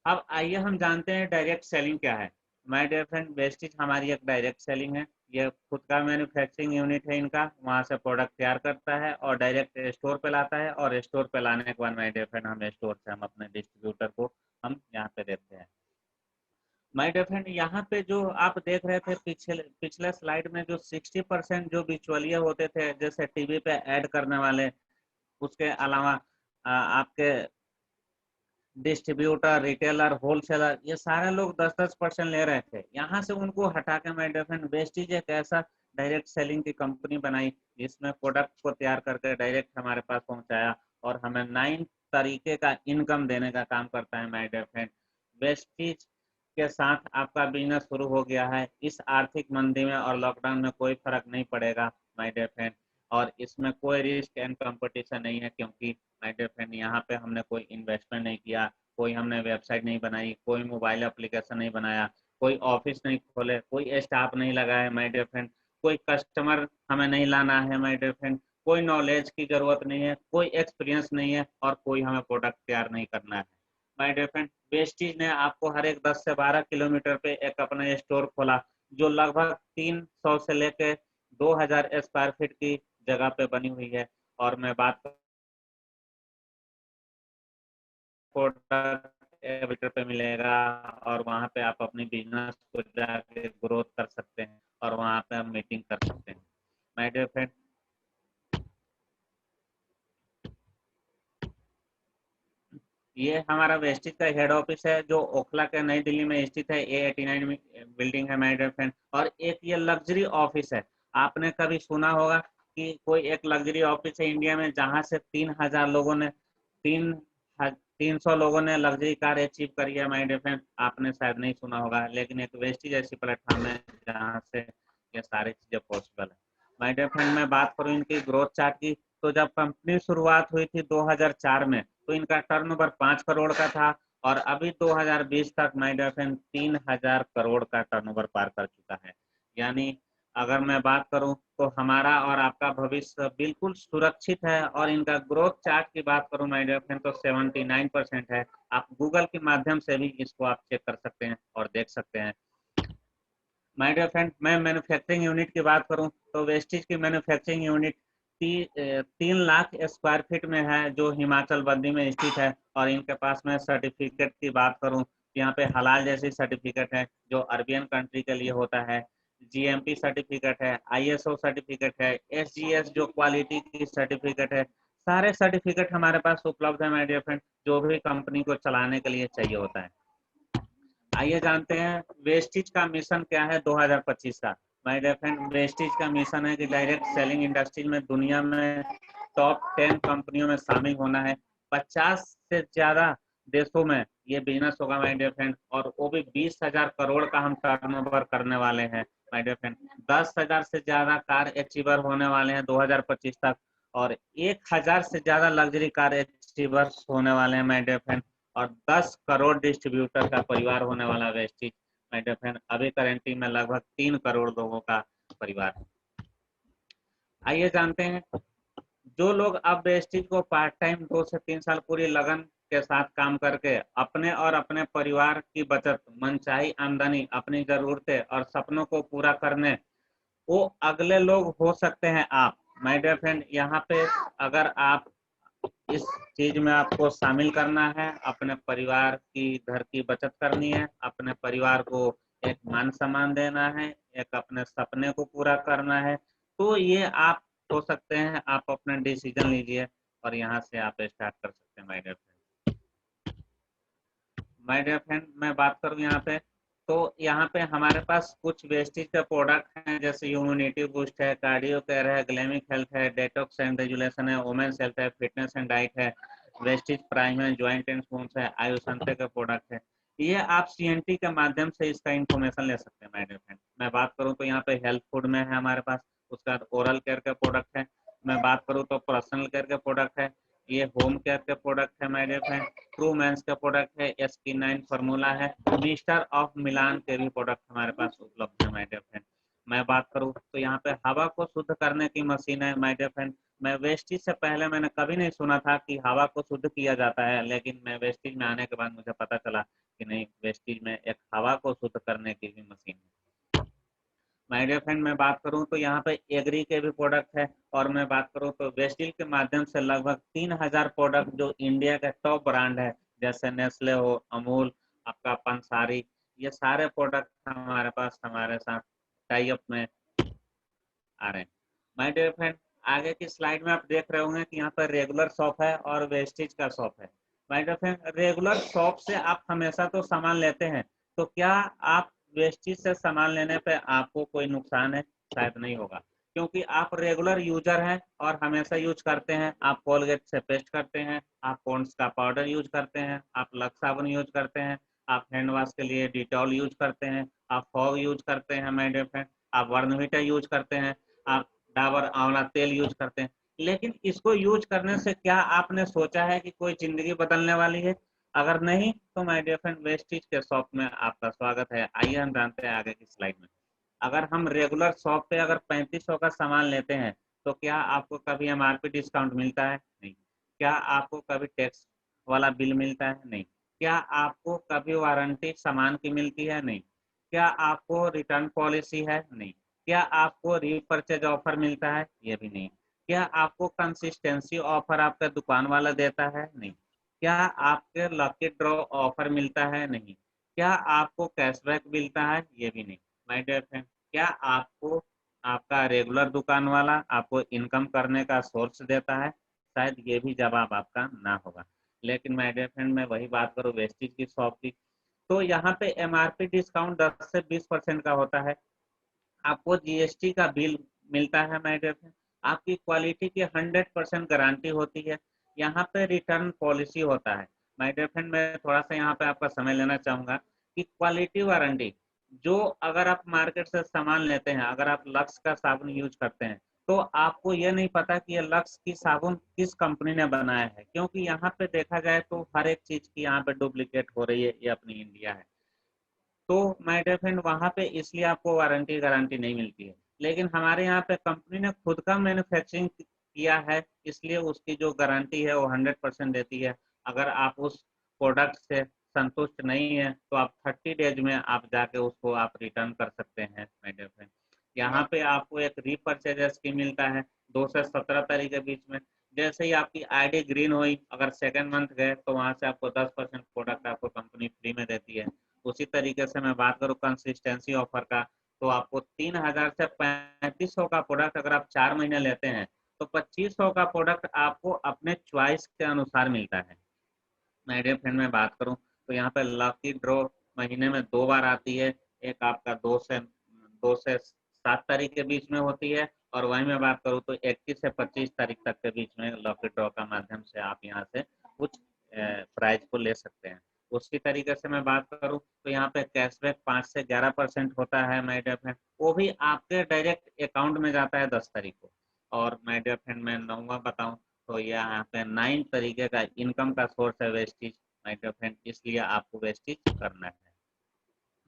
अब आइए हम जानते हैं डायरेक्ट सेलिंग क्या है। माय डियर फ्रेंड, वेस्टीज हमारी एक डायरेक्ट सेलिंग है। ये खुद का मैन्युफैक्चरिंग यूनिट है इनका, वहां से प्रोडक्ट तैयार करता है और डायरेक्ट स्टोर पे लाता है, और स्टोर पे लाने के बाद माय डियर फ्रेंड हम स्टोर से हम अपने डिस्ट्रीब्यूटर को हम यहाँ पे देते हैं। माय डियर फ्रेंड, यहाँ पे जो आप देख रहे थे पिछले स्लाइड में, जो 60% जो बिचौलिए होते थे, जैसे टीवी पे ऐड करने वाले, उसके अलावा आपके डिस्ट्रीब्यूटर, रिटेलर, होलसेलर, ये सारे लोग 10-10% ले रहे थे। यहाँ से उनको हटा के माय डियर फ्रेंड, वेस्टीज एक ऐसा डायरेक्ट सेलिंग की कंपनी बनाई जिसमें प्रोडक्ट को तैयार करके डायरेक्ट हमारे पास पहुंचाया और हमें 9 तरीके का इनकम देने का काम करता है माय डियर फ्रेंड। वेस्टीज के साथ आपका बिजनेस शुरू हो गया है। इस आर्थिक मंदी में और लॉकडाउन में कोई फर्क नहीं पड़ेगा माय डियर फ्रेंड, और इसमें कोई रिस्क एंड कंपटीशन नहीं है, क्योंकि माय डियर फ्रेंड यहाँ पे हमने कोई इन्वेस्टमेंट नहीं किया, कोई हमने वेबसाइट नहीं बनाई, कोई मोबाइल एप्लीकेशन नहीं बनाया, कोई ऑफिस नहीं खोले, कोई स्टाफ नहीं लगाया माय डियर फ्रेंड, कोई कस्टमर हमें नहीं लाना है माय डियर फ्रेंड, कोई नॉलेज की जरूरत नहीं है, कोई एक्सपीरियंस नहीं है, और कोई हमें प्रोडक्ट तैयार नहीं करना है माय डियर फ्रेंड। वेस्टीज ने आपको हर एक 10 से 12 किलोमीटर पे एक अपना स्टोर खोला, जो लगभग 300 से लेके 2,000 स्क्वायर फीट की जगह पे बनी हुई है। और मैं बात प्रोडक्ट पे मिलेगा, और वहाँ पे आप अपनी बिजनेस को जाके ग्रोथ कर सकते हैं, और वहाँ पे हम मीटिंग कर सकते हैं माय डियर फ्रेंड। ये हमारा वेस्टीज का हेड ऑफिस है, जो ओखला के नई दिल्ली में स्थित है। A89 बिल्डिंग है माय डियर फ्रेंड। और एक ये लग्जरी ऑफिस है। आपने कभी सुना होगा कि कोई एक लग्जरी ऑफिस है इंडिया में, जहां से 3,000 लोगों ने 300 लोगों ने लग्जरी कार अचीव करी है माय डियर फ्रेंड। आपने शायद नहीं सुना होगा, लेकिन एक वेस्टीज ऐसी प्लेटफॉर्म है जहाँ से ये सारी चीजें पॉसिबल है माय डियर फ्रेंड। मैं बात करूँ इनकी ग्रोथ चार्ट की, तो जब कंपनी शुरुआत हुई थी 2004 में, तो इनका टर्नओवर 5 करोड़ का था, और अभी 2020 तक माय डियर फ्रेंड 3,000 करोड़ का टर्नओवर पार कर चुका है। यानी अगर मैं बात करूं तो हमारा और आपका भविष्य बिल्कुल सुरक्षित है। और इनका ग्रोथ चार्ट की बात करूं माय डियर फ्रेंड, तो 79% है। आप गूगल के माध्यम से भी इसको आप चेक कर सकते हैं और देख सकते हैं माय डियर फ्रेंड। मैं मैन्युफैक्चरिंग यूनिट की बात करूं तो वेस्टीज की manufacturing unit 3 lakh square feet में है, जो हिमाचल बद्दी में स्थित है। और इनके पास में सर्टिफिकेट की बात करूं, यहाँ पे हलाल जैसी सर्टिफिकेट है, जो अरबियन कंट्री के लिए होता है। GMP सर्टिफिकेट है, ISO सर्टिफिकेट है, SGS जो क्वालिटी की सर्टिफिकेट है, सारे सर्टिफिकेट हमारे पास उपलब्ध है माय डियर फ्रेंड, जो भी कंपनी को चलाने के लिए चाहिए होता है। आइए जानते हैं वेस्टिज का मिशन क्या है 2025 का। माय डियर फ्रेंड, वेस्टिज का मिशन है कि डायरेक्ट सेलिंग इंडस्ट्री में दुनिया में टॉप 10 कंपनियों में शामिल होना है। 50 से ज्यादा देशों में ये बिजनेस होगा माय डियर फ्रेंड, और वो भी 20,000 करोड़ का हम टर्नओवर करने वाले हैं माय डियर फ्रेंड। 10,000 से ज्यादा कार अचीवर होने वाले हैं 2025 तक, और 1,000 से ज्यादा लग्जरी कार अचीवर्स होने वाले हैं माय डियर फ्रेंड, और 10 करोड़ डिस्ट्रीब्यूटर का परिवार होने वाला वेस्टिज माय डियर फ्रेंड। अभी करेंटली में लगभग 3 करोड़ लोगों का परिवार है। आइए जानते हैं, जो लोग अब वेस्टिज को पार्ट टाइम 2 से 3 साल पूरी लगन के साथ काम करके अपने और अपने परिवार की बचत, मनचाही आमदनी, अपनी जरूरतें और सपनों को पूरा करने, वो अगले लोग हो सकते हैं आप माय डियर फ्रेंड। यहाँ पे अगर आप इस चीज में आपको शामिल करना है, अपने परिवार की घर की बचत करनी है, अपने परिवार को एक मान सम्मान देना है, एक अपने सपने को पूरा करना है, तो ये आप हो सकते हैं। आप अपना डिसीजन लीजिए और यहाँ से आप स्टार्ट कर सकते हैं my dear friend. My dear friend, मैं बात करूँ यहाँ पे, तो यहाँ पे हमारे पास कुछ वेस्टिज के प्रोडक्ट हैं, जैसे ह्यूमनिटी बूस्ट है, कार्डियो केयर है, ग्लैमिक हेल्थ है, डेटॉक्स एंड रेजुलेशन है, वुमेन्स हेल्थ है, फिटनेस एंड डाइट है, वेस्टिज प्राइम है, ज्वाइंट एंड स्पून्स है, आयुसंते के प्रोडक्ट है। ये आप सीएनटी के माध्यम से इसका इंफॉर्मेशन ले सकते हैं माय डियर फ्रेंड। मैं बात करूँ तो यहाँ पे हेल्थ फूड में है हमारे पास, उसके बाद ओरल केयर के प्रोडक्ट है। मैं बात करूँ तो पर्सनल केयर के प्रोडक्ट है, ये होम केयर के प्रोडक्ट है my dear friend. True men's का प्रोडक्ट है, SK9 फार्मूला है, मिस्टर ऑफ मिलान के भी प्रोडक्ट हमारे पास उपलब्ध है माय डियर फ्रेंड। मैं बात करूँ तो यहाँ पे हवा को शुद्ध करने की मशीन है माय डियर फ्रेंड। मैं वेस्टिज से पहले मैंने कभी नहीं सुना था कि हवा को शुद्ध किया जाता है, लेकिन मैं वेस्टिज में आने के बाद मुझे पता चला कि नहीं, वेस्टिज में एक हवा को शुद्ध करने की भी मशीन है माय डियर फ्रेंड। मैं बात करूं तो यहाँ पे एग्री के भी प्रोडक्ट है, और मैं बात करूं तो वेस्टिज के माध्यम से लगभग 3,000 प्रोडक्ट जो इंडिया के टॉप ब्रांड है, जैसे नेस्ले हो, अमूल, आपका पंसारी, ये सारे प्रोडक्ट हमारे पास हमारे साथ टाई अप में आ रहे हैं माय डियर फ्रेंड। आगे की स्लाइड में आप देख रहे होंगे कि यहाँ पर रेगुलर शॉप है और वेस्टिज का शॉप है my dear friend. Regular shop से आप हमेशा तो सामान लेते हैं, तो क्या आप वेस्टिज से सामान लेने पे आपको कोई नुकसान है? शायद नहीं होगा, क्योंकि आप रेगुलर यूजर हैं और हमेशा यूज करते हैं। आप कोलगेट से पेस्ट करते हैं, आप पॉन्ड्स का पाउडर यूज करते हैं, आप लक्स साबुन यूज करते हैं, आप हैंड वॉश के लिए डिटॉल यूज करते हैं, आप फॉग यूज करते हैं माय डियर फ्रेंड, आप वर्नवीटा यूज करते हैं, आप डाबर आंवला तेल यूज करते हैं। लेकिन इसको यूज करने से क्या आपने सोचा है कि कोई जिंदगी बदलने वाली है? अगर नहीं, तो माय डियर फ्रेंड, वेस्टिज के शॉप में आपका स्वागत है। आइए हम जानते हैं आगे की स्लाइड में। अगर हम रेगुलर शॉप पे अगर 3500 का सामान लेते हैं, तो क्या आपको कभी MRP डिस्काउंट मिलता है? नहीं। क्या आपको कभी टैक्स वाला बिल मिलता है? नहीं। क्या आपको कभी वारंटी सामान की मिलती है? नहीं। क्या आपको रिटर्न पॉलिसी है? नहीं। क्या आपको रीपरचेज ऑफर मिलता है? ये भी नहीं। क्या आपको कंसिस्टेंसी ऑफर आपका दुकान वाला देता है? नहीं। क्या आपके लकी ड्रॉ ऑफर मिलता है? नहीं। क्या आपको कैशबैक मिलता है? ये भी नहीं माय डियर फ्रेंड। क्या आपको आपका रेगुलर दुकान वाला आपको इनकम करने का सोर्स देता है? शायद ये भी जवाब आपका ना होगा। लेकिन माय डियर फ्रेंड, मैं वही बात करूँ वेस्टिज की शॉप की, तो यहाँ पे MRP डिस्काउंट 10 से 20% का होता है। आपको GST का बिल मिलता है माय डियर फ्रेंड। आपकी क्वालिटी की 100% गारंटी होती है। यहाँ पे रिटर्न पॉलिसी होता है माय डियर फ्रेंड। मैं थोड़ा सा यहाँ पे आपका समय लेना चाहूंगा कि क्वालिटी वारंटी, जो अगर आप मार्केट से सामान लेते हैं, अगर आप लक्स का साबुन यूज करते हैं, तो आपको ये नहीं पता कि ये लक्स की साबुन किस कंपनी ने बनाया है, क्योंकि यहाँ पे देखा जाए तो हर एक चीज की यहाँ पे डुप्लीकेट हो रही है। ये अपनी इंडिया है, तो माय डियर फ्रेंड, वहाँ पे इसलिए आपको वारंटी गारंटी नहीं मिलती है। लेकिन हमारे यहाँ पे कंपनी ने खुद का मैन्युफैक्चरिंग किया है, इसलिए उसकी जो गारंटी है वो 100% देती है। अगर आप उस प्रोडक्ट से संतुष्ट नहीं है, तो आप 30 डेज में आप जाके उसको आप रिटर्न कर सकते हैं माय डियर फ्रेंड। यहाँ पे आपको एक रीपरचेज स्कीम मिलता है 2 से 17 तारीख के बीच में। जैसे ही आपकी ID ग्रीन हुई, अगर सेकेंड मंथ गए, तो वहाँ से आपको 10% प्रोडक्ट आपको कंपनी फ्री में देती है। उसी तरीके से मैं बात करूँ कंसिस्टेंसी ऑफर का, तो आपको 3,000 से 3,500 का प्रोडक्ट अगर आप 4 महीने लेते हैं, तो 2500 का प्रोडक्ट आपको अपने चॉइस के अनुसार मिलता है। माय डियर फ्रेंड, मैं बात करूं तो यहाँ पे लकी ड्रॉ महीने में 2 बार आती है। एक आपका 2 से 7 तारीख के बीच में होती है, और वहीं मैं बात करूं तो 21 से 25 तारीख तक के बीच में लकी ड्रॉ का माध्यम से आप यहाँ से कुछ प्राइज को ले सकते हैं। उसी तरीके से मैं बात करूं तो यहाँ पे कैशबैक 5 से 11% होता है माय डियर फ्रेंड, वो भी आपके डायरेक्ट अकाउंट में जाता है 10 तारीख को। और माय डियर फ्रेंड, मैं 9वां बताऊं तो यहाँ पे 9 तरीके का इनकम का सोर्स है वेस्टिज माय डियर फ्रेंड, इसलिए आपको वेस्टिज करना है।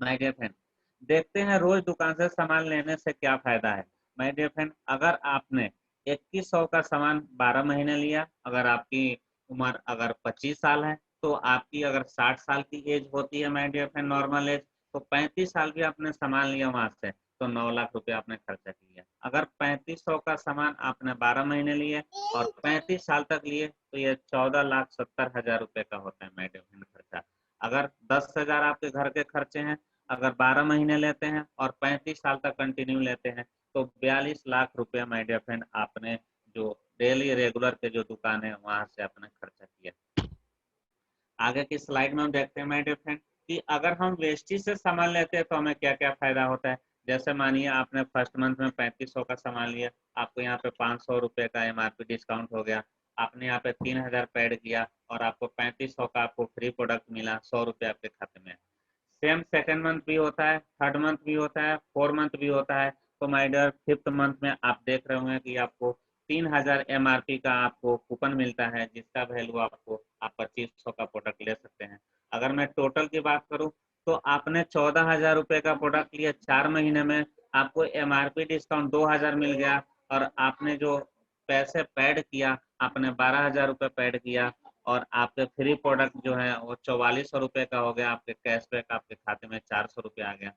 माय डियर फ्रेंड, देखते हैं रोज दुकान से सामान लेने से क्या फायदा है। माय डियर फ्रेंड, अगर आपने 2100 का सामान 12 महीने लिया, अगर आपकी उम्र अगर 25 साल है, तो आपकी अगर 60 साल की एज होती है my dear friend, normal age, तो 35 साल भी आपने सामान लिया वहां से तो 9 लाख रुपए आपने खर्चा किया। अगर 3500 का सामान आपने 12 महीने लिए और 35 साल तक लिए तो ये 14,70,000 रुपए का होता है माय डियर फ्रेंड खर्चा। अगर 10,000 आपके घर के खर्चे हैं, अगर 12 महीने लेते हैं और 35 साल तक कंटिन्यू लेते हैं तो 42 लाख रुपया माय डियर फ्रेंड आपने जो डेली रेगुलर के जो दुकान है वहां से आपने खर्चा किया। आगे की स्लाइड में हम देखते हैं माय डियर फ्रेंड कि अगर हम वेस्टेज से सामान लेते हैं तो हमें क्या क्या फायदा होता है। जैसे मानिए आपने फर्स्ट मंथ में 3500 का सामान लिया, आपको यहाँ पे 500 रुपए का MRP डिस्काउंट हो गया, आपने यहाँ पे 3000 पेड किया और आपको 3500 का आपको फ्री प्रोडक्ट मिला, 100 रुपये आपके खाते में। सेम सेकंड मंथ भी होता है, थर्ड मंथ भी होता है, 4 मंथ भी होता है। तो माय डियर, 5th मंथ में आप देख रहे होंगे कि आपको 3000 MRP का आपको कूपन मिलता है, जिसका वैल्यू आपको आप 2500 का प्रोडक्ट ले सकते हैं। अगर मैं टोटल की बात करूं तो आपने 14,000 रुपए का प्रोडक्ट लिया, 4 महीने में आपको MRP डिस्काउंट 2000 मिल गया, और आपने जो पैसे पेड किया, आपने 12,000 रुपये पेड किया, और आपके फ्री प्रोडक्ट जो है वो 4400 रुपये का हो गया, आपके कैशबैक आपके खाते में 400 रुपये आ गया।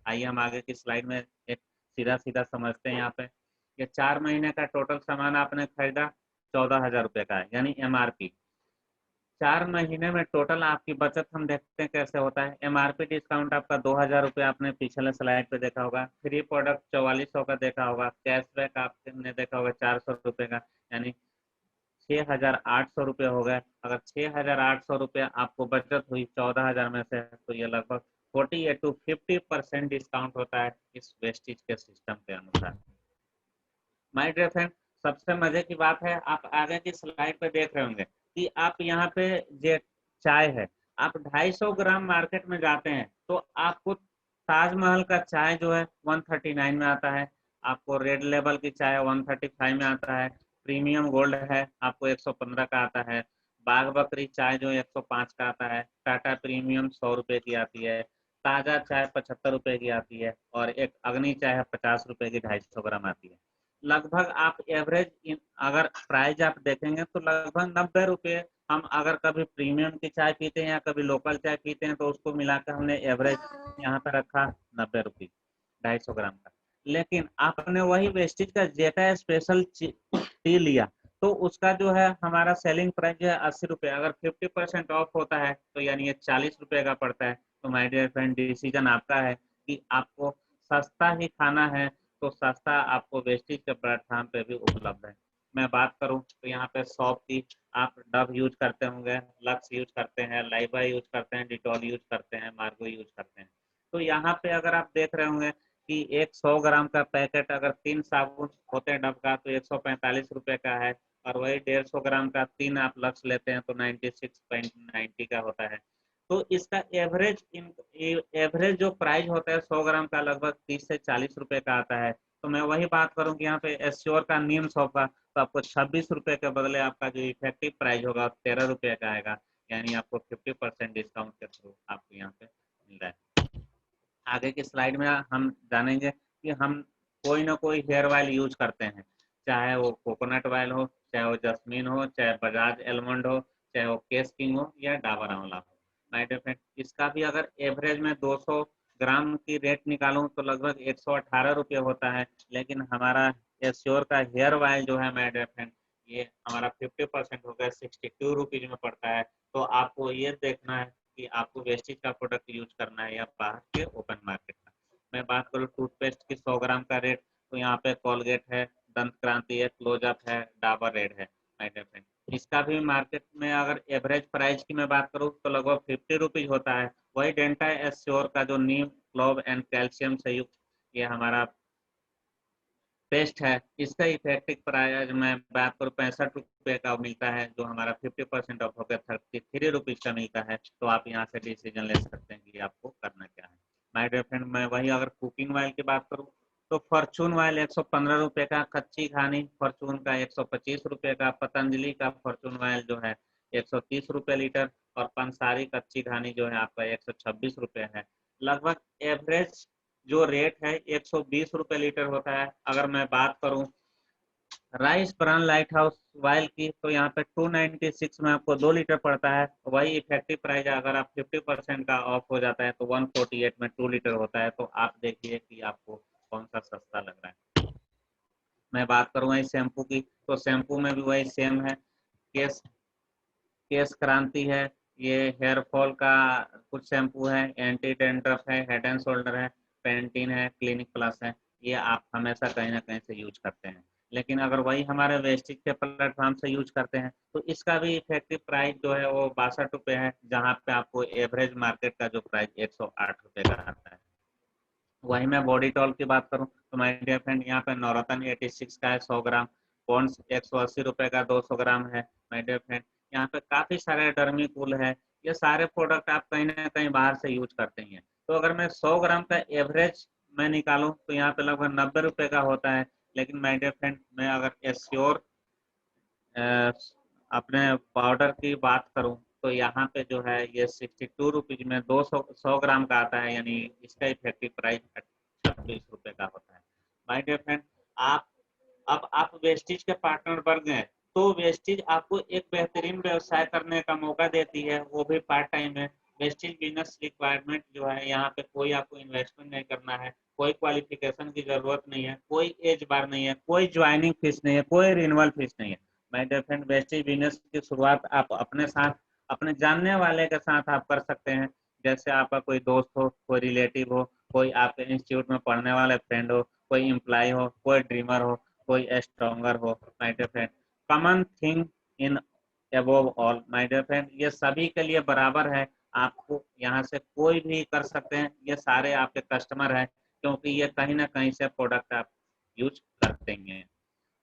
आइए हम आगे की स्लाइड में एक सीधा सीधा समझते हैं। यहाँ पे ये 4 महीने का टोटल सामान आपने खरीदा 14,000 रुपये का है, यानी MRP। 4 महीने में टोटल आपकी बचत हम देखते हैं कैसे होता है। MRP डिस्काउंट आपका 2000 रुपये आपने पिछले स्लाइड पे देखा होगा, फ्री प्रोडक्ट 4400 का देखा होगा, कैशबैक आपने देखा होगा 400 रुपये का, यानी 6,800 रुपये हो गए। अगर 6,800 रुपये आपको बचत हुई 14,000 में से, तो ये लगभग 48 to 50% डिस्काउंट होता है इस वेस्टेज के सिस्टम के अनुसार। माय डियर फ्रेंड, सबसे मजे की बात है, आप आगे की स्लाइड पे देख रहे होंगे कि आप यहाँ पे जो चाय है, आप 250 ग्राम मार्केट में जाते हैं तो आपको ताजमहल का चाय जो है 139 में आता है, आपको रेड लेबल की चाय 135 में आता है, प्रीमियम गोल्ड है आपको 115 का आता है, बाग बकरी चाय जो 105 का आता है, टाटा प्रीमियम 100 रुपये की आती है, ताजा चाय 75 रुपये की आती है, और एक अग्नि चाय है 50 रुपये की 250 ग्राम आती है। लगभग आप एवरेज अगर प्राइस आप देखेंगे तो लगभग 90 रुपये, हम अगर कभी प्रीमियम की चाय पीते हैं या कभी लोकल चाय पीते हैं तो उसको मिलाकर हमने एवरेज यहाँ पे रखा 90 रुपये 250 ग्राम का। लेकिन आपने वही वेस्टेज का जेटा स्पेशल टी लिया तो उसका जो है हमारा सेलिंग प्राइस जो है 80 रुपये, अगर 50% ऑफ होता है तो यानी ये 40 रुपये का पड़ता है। तो माय डियर फ्रेंड, डिसीजन आपका है कि आपको सस्ता ही खाना है तो सस्ता आपको वेस्टेज के प्लेटफॉर्म पे भी उपलब्ध है। मैं बात करूं तो यहाँ पे शॉप की, आप डव यूज करते होंगे, लक्स यूज करते हैं, लाइबा यूज करते हैं, डिटॉल यूज करते हैं, मार्गो यूज करते हैं। तो यहाँ पे अगर आप देख रहे होंगे कि एक 100 ग्राम का पैकेट अगर 3 साबुन होते हैं डव का तो 145 रुपये का है, और वही 150 ग्राम का 3 आप लक्स लेते हैं तो 96.90 का होता है। तो इसका एवरेज जो प्राइस होता है 100 ग्राम का लगभग 30 से 40 रुपए का आता है। तो मैं वही बात करूं कि यहाँ पे एश्योर का नीम सॉप का तो आपको 26 रुपए के बदले आपका जो इफेक्टिव प्राइस होगा 13 रुपए का आएगा, यानी आपको 50% डिस्काउंट के थ्रू आपको यहाँ पे मिल रहा है। आगे की स्लाइड में हम जानेंगे कि हम कोई ना कोई हेयर ऑयल यूज करते हैं, चाहे वो कोकोनट ऑयल हो, चाहे वो जस्मीन हो, चाहे बजाज एलमंड हो, चाहे वो केस किंग हो या डाबर आंवला हो। माय डियर फ्रेंड, इसका भी अगर एवरेज में 200 ग्राम की रेट निकालूं तो लगभग 118 रुपये होता है, लेकिन हमारा एश्योर का हेयर ऑयल जो है माय डियर फ्रेंड, ये हमारा 50% हो गया 62 रुपीज में पड़ता है। तो आपको ये देखना है कि आपको वेस्टेज का प्रोडक्ट यूज करना है या बाहर के ओपन मार्केट का। मैं बात करूँ टूथपेस्ट की 100 ग्राम का रेट, तो यहाँ पे कोलगेट है दंत क्रांति है, क्लोजअप है, डाबर रेड है माय डियर फ्रेंड। इसका भी मार्केट में अगर एवरेज प्राइस की मैं बात करूं तो लगभग 50 रुपीज होता है। वही डेंटा एश्योर का जो नीम क्लोव एंड कैल्शियम से युक्त ये हमारा पेस्ट है, इसका इफेक्टिव प्राइस मैं बात करूँ 65 रुपये का मिलता है, जो हमारा 50% ऑफ होकर 33 रुपीज का मिलता है। तो आप यहाँ से डिसीजन ले सकते हैं कि आपको करना क्या है माय डियर फ्रेंड। मैं वही अगर कुकिंग ऑयल की बात करूँ तो फॉर्चून ऑयल 115 रुपये का, कच्ची घानी फॉर्चून का 125 रुपये का, पतंजलि का फॉर्चून ऑयल जो है 130 रुपये लीटर, और पंसारी कच्ची घानी जो है आपका 126 रुपये है। लगभग एवरेज जो रेट है 120 रुपये लीटर होता है। अगर मैं बात करूं rice brand light house oil की तो यहाँ पे 296 में आपको 2 लीटर पड़ता है। वही इफेक्टिव प्राइस अगर आप 50% का ऑफ हो जाता है तो 148 में 2 लीटर होता है। तो आप देखिए कि आपको कौन सा सस्ता लग रहा है। मैं बात करूँ शैम्पू की तो शैम्पू में भी वही सेम है। केस केस क्रांति है, ये हेयर फॉल का कुछ शैम्पू है, एंटी डेंड्रफ है, हेड एंड शोल्डर है, पेंटीन है, क्लिनिक प्लस है। ये आप हमेशा कहीं ना कहीं से यूज करते हैं। लेकिन अगर वही हमारे वेस्टिज के प्लेटफॉर्म से यूज करते हैं तो इसका भी इफेक्टिव प्राइस जो है वो 62 रुपये है, जहाँ पे आपको एवरेज मार्केट का जो प्राइस 108 रुपये का आता है। वही मैं बॉडी टॉल की बात करूं तो माय डियर फ्रेंड यहाँ पे नवरत्न 86 का है 100 ग्राम, पॉन्ड्स 180 रुपये का 200 ग्राम है माय डियर फ्रेंड। यहाँ पे काफी सारे डर्मी कूल है। ये सारे प्रोडक्ट आप कहीं ना कहीं बाहर से यूज करते हैं। तो अगर मैं 100 ग्राम का एवरेज मैं निकालूं तो यहाँ पे लगभग 90 रुपये का होता है। लेकिन माय डियर फ्रेंड मैं अगर एश्योर अपने पाउडर की बात करूं तो यहाँ पे जो है ये 62 रुपीज में 100 ग्राम का आता है, यानी इसका इफेक्टिव प्राइस 26 रुपये का होता है। माय डियर फ्रेंड आप अब आप वेस्टिज के पार्टनर बन गए तो वेस्टिज आपको एक बेहतरीन व्यवसाय करने का मौका देती है, वो भी पार्ट टाइम है। वेस्टिज बिजनेस रिक्वायरमेंट जो है यहाँ पे कोई आपको इन्वेस्टमेंट नहीं करना है, कोई क्वालिफिकेशन की जरूरत नहीं है, कोई एज बार नहीं है, कोई ज्वाइनिंग फीस नहीं है, कोई रिन्यूअल फीस नहीं है। My dear friend Vestige business की शुरुआत आप अपने साथ अपने जानने वाले के साथ आप कर सकते हैं। जैसे आपका कोई दोस्त हो, कोई रिलेटिव हो, कोई आपके इंस्टीट्यूट में पढ़ने वाले फ्रेंड हो, कोई एम्प्लॉय हो, कोई ड्रीमर हो, कोई स्ट्रॉन्गर हो my dear friend. Common thing in above all my dear friend, ये सभी के लिए बराबर है। आपको यहाँ से कोई भी कर सकते हैं, ये सारे आपके कस्टमर हैं क्योंकि ये कहीं ना कहीं से प्रोडक्ट आप यूज करते हैं।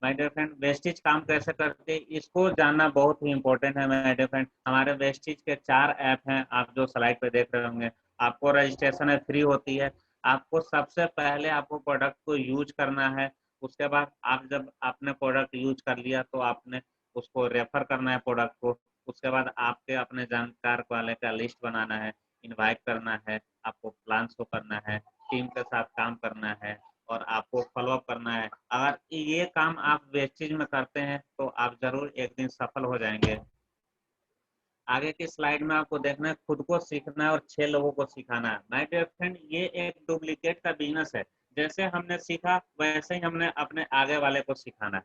माय डियर फ्रेंड वेस्टिज काम कैसे करते हैं इसको जानना बहुत ही इंपॉर्टेंट है माय डियर फ्रेंड। हमारे वेस्टिज के 4 ऐप हैं, आप जो स्लाइड पे देख रहे होंगे। आपको रजिस्ट्रेशन है फ्री होती है। आपको सबसे पहले आपको प्रोडक्ट को यूज करना है। उसके बाद आप जब आपने प्रोडक्ट यूज कर लिया तो आपने उसको रेफर करना है प्रोडक्ट को। उसके बाद आपके अपने जानकार वाले का लिस्ट बनाना है, इनवाइट करना है, आपको प्लान शो करना है, टीम के साथ काम करना है और आपको फॉलोअप करना है। अगर ये काम आप वेस्टिज में करते हैं तो आप जरूर एक दिन सफल हो जाएंगे। आगे की स्लाइड में आपको देखना है खुद को सीखना है और 6 लोगों को सिखाना है। माय डियर फ्रेंड ये एक डुप्लीकेट का बिजनेस है। जैसे हमने सीखा वैसे ही हमने अपने आगे वाले को सिखाना है।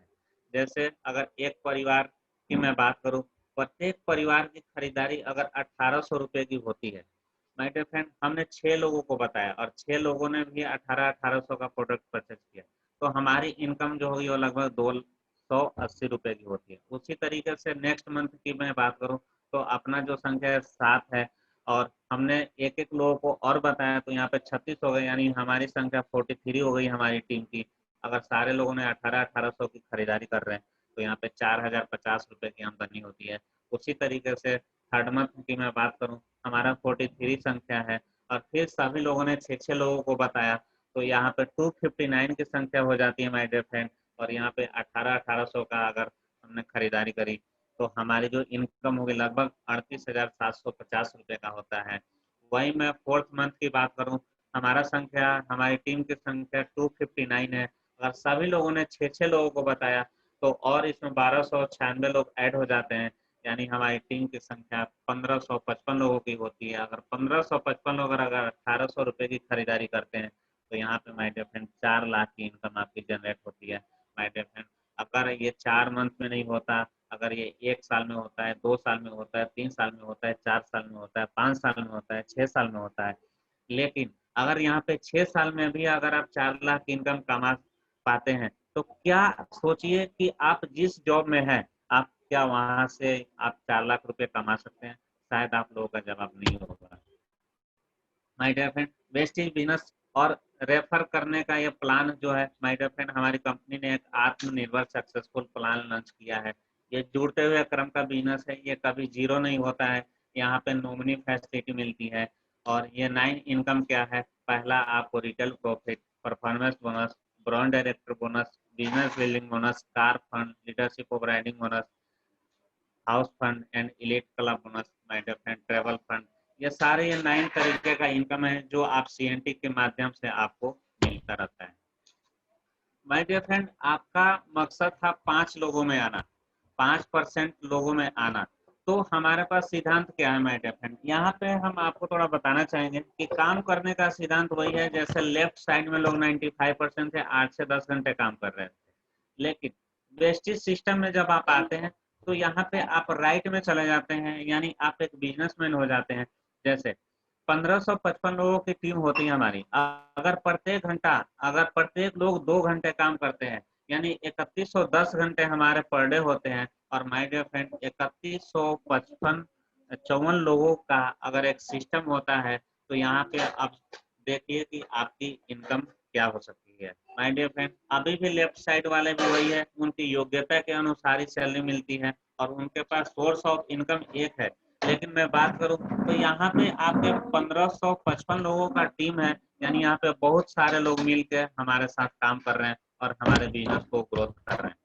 जैसे अगर एक परिवार की मैं बात करूं, प्रत्येक परिवार की खरीदारी अगर 1800 रुपये की होती है माय डियर फ्रेंड, हमने 6 लोगों को बताया और 6 लोगों ने भी 1800 का प्रोडक्ट परचेज किया, तो हमारी इनकम जो होगी वो लगभग 280 रुपये की होती है। उसी तरीके से नेक्स्ट मंथ की मैं बात करूं तो अपना जो संख्या है 7 है और हमने एक एक लोगों को और बताया तो यहाँ पे 36 हो गए, यानी हमारी संख्या 43 हो गई हमारी टीम की। अगर सारे लोगों ने 1800 की खरीदारी कर रहे हैं तो यहाँ पे 4050 रुपये की आमदनी होती है। उसी तरीके से थर्ड मंथ की मैं बात करूँ हमारा 43 संख्या है और फिर सभी लोगों ने 6 लोगों को बताया तो यहाँ पे 259 की संख्या हो जाती है माय डियर फ्रेंड। और यहाँ पे 1800 का अगर हमने खरीदारी करी तो हमारी जो इनकम होगी लगभग 38,750 रुपये का होता है। वही मैं फोर्थ मंथ की बात करूं हमारा संख्या हमारी टीम की संख्या 259 है। अगर सभी लोगों ने 6 लोगों को बताया तो और इसमें 1296 लोग ऐड हो जाते हैं, यानी हमारी टीम की संख्या 1555 लोगों की होती है। अगर 1555 लोग अगर 1800 रुपये की खरीदारी करते हैं तो यहाँ पे माय डियर फ्रेंड 4 लाख की इनकम आपकी जनरेट होती है माय डियर फ्रेंड। अगर ये 4 मंथ में नहीं होता, अगर ये 1 साल में होता है, 2 साल में होता है, 3 साल में होता है, 4 साल में होता है, 5 साल में होता है, 6 साल में होता है, लेकिन अगर यहाँ पे 6 साल में भी अगर आप 4 लाख की इनकम कमा पाते हैं तो क्या सोचिए कि आप जिस जॉब में हैं, आप क्या वहां से आप 4 लाख रुपए कमा सकते हैं? शायद आप लोगों का जवाब नहीं होगा। My dear friend, Vestige business और रेफर करने का ये प्लान जो है माय डियर फ्रेंड, हमारी कंपनी ने एक आत्मनिर्भर सक्सेसफुल प्लान लॉन्च किया है। ये जुड़ते हुए क्रम का बिजनेस है, ये कभी जीरो नहीं होता है। यहाँ पे नॉमिनी फैसिलिटी मिलती है। और ये 9 इनकम क्या है? पहला आपको retail profit, performance bonus, brand director bonus, business building bonus, car fund, leadership overriding bonus, house fund and elite club bonus, my dear friend, travel fund. ये सारे ये 9 तरीके का इनकम है जो आप सीएनटी के माध्यम से आपको मिलता रहता है। माय डियर फ्रेंड, आपका मकसद था 5 लोगों में आना, 5% लोगों में आना। तो हमारे पास सिद्धांत क्या है माय डियर फ्रेंड? यहाँ पे हम आपको थोड़ा बताना चाहेंगे कि काम करने का सिद्धांत वही है जैसे लेफ्ट साइड में लोग 95% थे, 8 से 10 घंटे काम कर रहे थे। लेकिन वेस्टिज सिस्टम में जब आप आते हैं तो यहाँ पे आप राइट में चले जाते हैं, यानी आप एक बिजनेसमैन हो जाते हैं। जैसे 1555 लोगों की टीम होती है हमारी। अगर प्रत्येक लोग 2 घंटे काम करते हैं, यानी 3110 घंटे हमारे पर डे होते हैं। और माय डियर फ्रेंड, 3155 54 लोगों का अगर एक सिस्टम होता है तो यहाँ पे आप देखिए कि आपकी इनकम क्या हो सकती है। माय डियर फ्रेंड, अभी भी लेफ्ट साइड वाले भी वही है, उनकी योग्यता के अनुसार ही सैलरी मिलती है और उनके पास सोर्स ऑफ इनकम एक है। लेकिन मैं बात करूं तो यहाँ पे आपके 1555 लोगों का टीम है, यानी यहाँ पे बहुत सारे लोग मिलकर हमारे साथ काम कर रहे हैं और हमारे बिजनेस को ग्रोथ कर रहे हैं।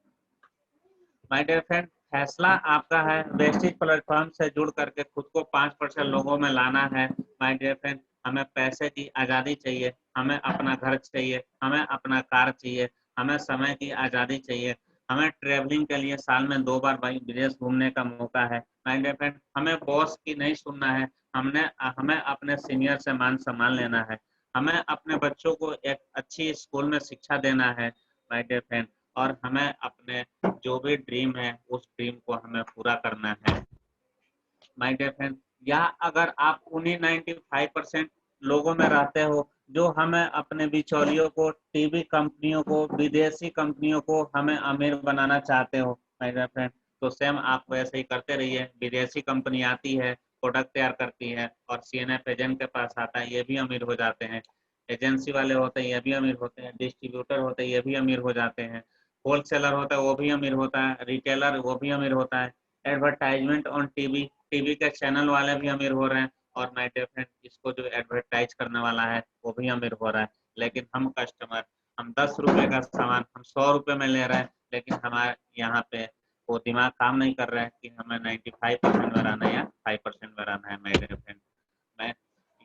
माय डियर फ्रेंड, फैसला आपका है। वेस्टेज प्लेटफॉर्म से जुड़ करके खुद को 5% लोगों में लाना है। माय डियर फ्रेंड, हमें पैसे की आज़ादी चाहिए, हमें अपना घर चाहिए, हमें अपना कार चाहिए, हमें समय की आज़ादी चाहिए, हमें ट्रेवलिंग के लिए साल में 2 बार विदेश घूमने का मौका है। माय डियर फ्रेंड, हमें बॉस की नहीं सुनना है, हमें अपने सीनियर से मान सम्मान लेना है, हमें अपने बच्चों को एक अच्छी स्कूल में शिक्षा देना है। माय डियर फ्रेंड, और हमें अपने जो भी ड्रीम है उस ड्रीम को हमें पूरा करना है। माय डियर फ्रेंड, या अगर आप उन्हीं 95% लोगों में रहते हो जो हमें अपने बिचौलियों को, टीवी कंपनियों को, विदेशी कंपनियों को हमें अमीर बनाना चाहते हो माय डियर फ्रेंड, तो सेम आप वैसे ही करते रहिए। विदेशी कंपनी आती है, प्रोडक्ट तैयार करती है और सीएनएफ एजेंट के पास आता है, ये भी अमीर हो जाते हैं। एजेंसी वाले होते हैं, ये भी अमीर होते हैं। डिस्ट्रीब्यूटर होते हैं, ये भी अमीर हो जाते हैं। होलसेलर होता है, वो भी अमीर होता है। रिटेलर, वो भी अमीर होता है। एडवर्टाइजमेंट ऑन टीवी, टीवी के चैनल वाले भी अमीर हो रहे हैं। और माय डियर फ्रेंड, इसको जो एडवर्टाइज करने वाला है वो भी अमीर हो रहा है। लेकिन हम कस्टमर, हम 10 रुपए का सामान हम 100 रुपए में ले रहे हैं, लेकिन हमारे यहाँ पे वो दिमाग काम नहीं कर रहा है कि हमें 95% में रहना है या 5% में रहना है। माय डियर फ्रेंड, मैं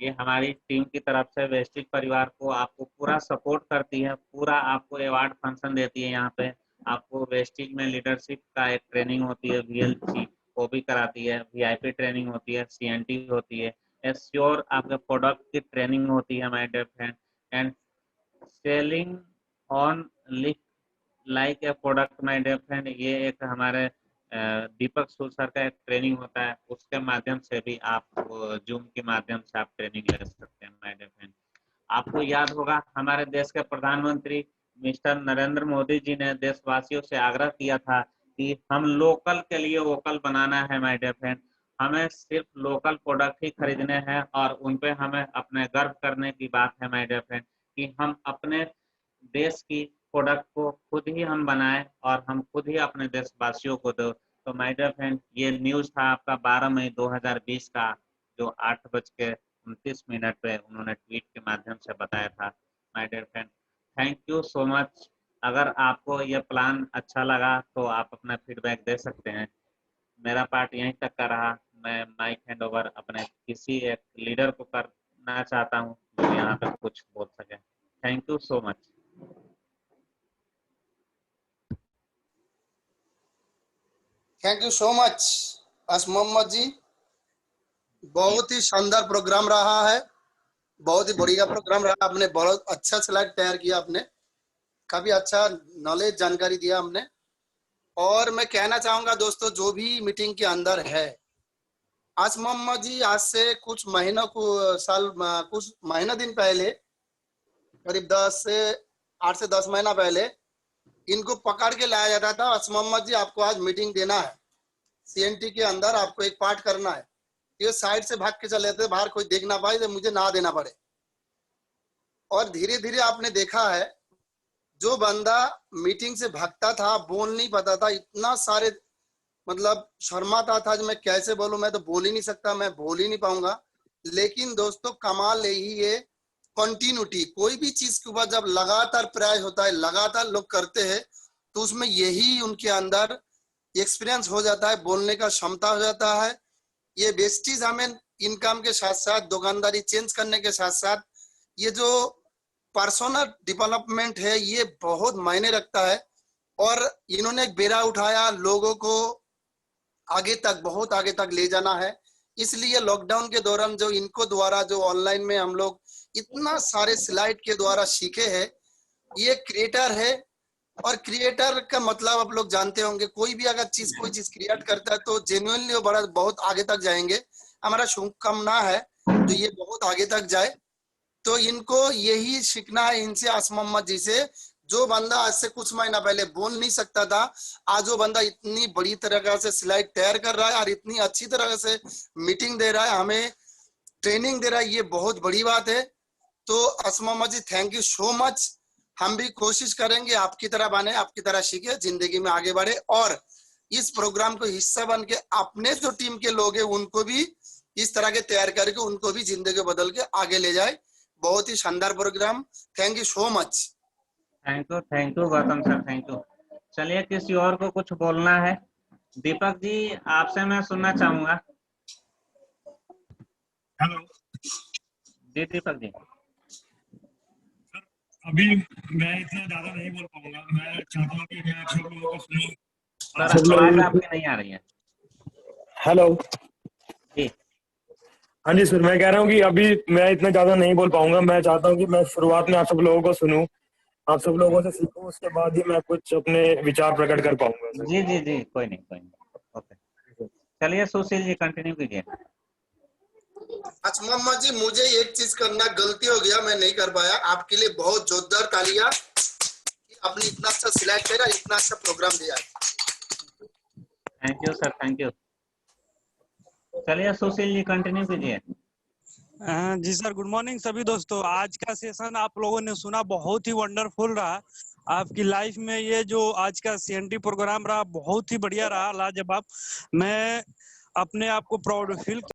ये हमारी टीम की तरफ से वेस्टिज परिवार को आपको पूरा सपोर्ट करती है, पूरा आपको अवार्ड फंक्शन देती है। यहाँ पे आपको वेस्टिज में लीडरशिप का एक ट्रेनिंग होती है, वीएलसी, वो भी कराती है। वीआईपी ट्रेनिंग होती है, सीएनटी होती है, एश्योर आपके प्रोडक्ट की ट्रेनिंग होती है my dear friend, and selling on like a product my dear friend, ये एक हमारे दीपक सूद सर का एक ट्रेनिंग होता है, उसके माध्यम से भी आप जूम के माध्यम से आप ट्रेनिंग ले सकते हैं माय डियर फ्रेंड। आपको याद होगा हमारे देश के प्रधानमंत्री मिस्टर नरेंद्र मोदी जी ने देशवासियों से आग्रह किया था कि हम लोकल के लिए वोकल बनाना है माय डियर फ्रेंड। हमें सिर्फ लोकल प्रोडक्ट ही खरीदने हैं और उन पे हमें अपने गर्व करने की बात है माय डियर फ्रेंड, कि हम अपने देश की प्रोडक्ट को खुद ही हम बनाएं और हम खुद ही अपने देशवासियों को दो। तो माय डियर फ्रेंड, ये न्यूज़ था आपका 12 मई 2020 का, जो 8:29 पे उन्होंने ट्वीट के माध्यम से बताया था। My dear friend, thank you so much. अगर आपको ये प्लान अच्छा लगा तो आप अपना फीडबैक दे सकते हैं। मेरा पार्ट यहीं तक का रहा। मैं माइक हैंड ओवर अपने किसी एक लीडर को करना चाहता हूँ जो यहाँ पे कुछ बोल सके। Thank you so much. Thank you so much Aas Mohammad ji, बहुत ही शानदार प्रोग्राम रहा है, बहुत ही बढ़िया प्रोग्राम रहा। आपने बहुत अच्छा स्लाइड तैयार किया, आपने काफी अच्छा नॉलेज जानकारी दिया हमने। और मैं कहना चाहूंगा दोस्तों, जो भी मीटिंग के अंदर है, आज मोहम्मद जी आज से कुछ महीनों कुछ महीना दिन पहले, करीब 8 से 10 महीना पहले इनको पकड़ के लाया जाता था, बस मोहम्मद जी आपको आज मीटिंग देना है, CNT के अंदर आपको एक पार्ट करना है। ये साइड से भाग के चले जाते, बाहर कोई देख ना पाए तो मुझे ना देना पड़े। और धीरे धीरे आपने देखा है, जो बंदा मीटिंग से भागता था, बोल नहीं पाता था, इतना सारे मतलब शर्माता था, मैं कैसे बोलूं, मैं तो बोल ही नहीं सकता, मैं बोल ही नहीं पाऊंगा। लेकिन दोस्तों कमाल यही है कंटिन्यूटी। कोई भी चीज के ऊपर जब लगातार प्रयास होता है, लगातार लोग करते हैं, तो उसमें यही उनके अंदर एक्सपीरियंस हो जाता है, बोलने का क्षमता हो जाता है। ये वेस्टीज हमें इनकम के साथ साथ, दुकानदारी चेंज करने के साथ साथ, ये जो पर्सनल डेवलपमेंट है ये बहुत मायने रखता है। और इन्होंने एक बेड़ा उठाया, लोगों को आगे तक, बहुत आगे तक ले जाना है। इसलिए लॉकडाउन के दौरान जो इनको द्वारा जो ऑनलाइन में हम लोग इतना सारे स्लाइड के द्वारा सीखे हैं, ये क्रिएटर है। और क्रिएटर का मतलब आप लोग जानते होंगे, कोई भी अगर कोई चीज क्रिएट करता है तो जेन्युइनली वो बड़ा बहुत आगे तक जाएंगे। हमारा शुभकामना है तो ये बहुत आगे तक जाए। तो इनको यही सीखना है इनसे, आसम मोहम्मद जी से। जो बंदा आज से कुछ महीना पहले बोल नहीं सकता था, आज वो बंदा इतनी बड़ी तरह से स्लाइड तैयार कर रहा है और इतनी अच्छी तरह से मीटिंग दे रहा है, हमें ट्रेनिंग दे रहा है, ये बहुत बड़ी बात है। तो आसम मोहम्मद जी थैंक यू सो मच। हम भी कोशिश करेंगे आपकी तरह बने, आपकी तरह सीखे, जिंदगी में आगे बढ़े और इस प्रोग्राम को हिस्सा बन के अपने जो टीम के लोग हैं उनको भी इस तरह के तैयार करके उनको भी जिंदगी बदल के आगे ले जाए। बहुत ही शानदार programme, thank you so much. Thank you Gautam sir, thank you. चलिए किसी और को कुछ बोलना है? दीपक जी आपसे मैं सुनना चाहूंगा। हेलो जी दीपक जी। अभी मैं इतना ज्यादा नहीं बोल पाऊंगा, मैं चाहता हूँ कि मैं आप सब लोगों को सुनूं। सर आवाज आपकी नहीं आ रही है। हेलो जी हाँ जी सर, मैं कह रहा हूँ कि अभी मैं इतना ज्यादा नहीं बोल पाऊंगा। मैं चाहता हूँ कि मैं शुरुआत में आप सब लोगों को सुनूं, आप सब लोगों से सीखूं, उसके बाद ही मैं कुछ अपने विचार प्रकट कर पाऊंगा सर। जी जी जी, कोई नहीं ओके। चलिए सुशील जी कंटिन्यू कीजिए। अच्छा मोहम्मद जी, मुझे एक चीज करना गलती हो गया, मैं नहीं कर पाया। आपके लिए बहुत जोरदार तालियां, आपने इतना अच्छा सिलेक्ट किया, इतना अच्छा प्रोग्राम दिया। Thank you sir, thank you. चलिए सुशील जी कंटिन्यू कीजिए। जी सर, गुड मॉर्निंग सभी दोस्तों। आज का सेशन आप लोगों ने सुना, बहुत ही वंडरफुल रहा। आपकी लाइफ में ये जो आज का CNT प्रोग्राम रहा, बहुत ही बढ़िया रहा, लाजवाब। मैं अपने आप को प्राउड फील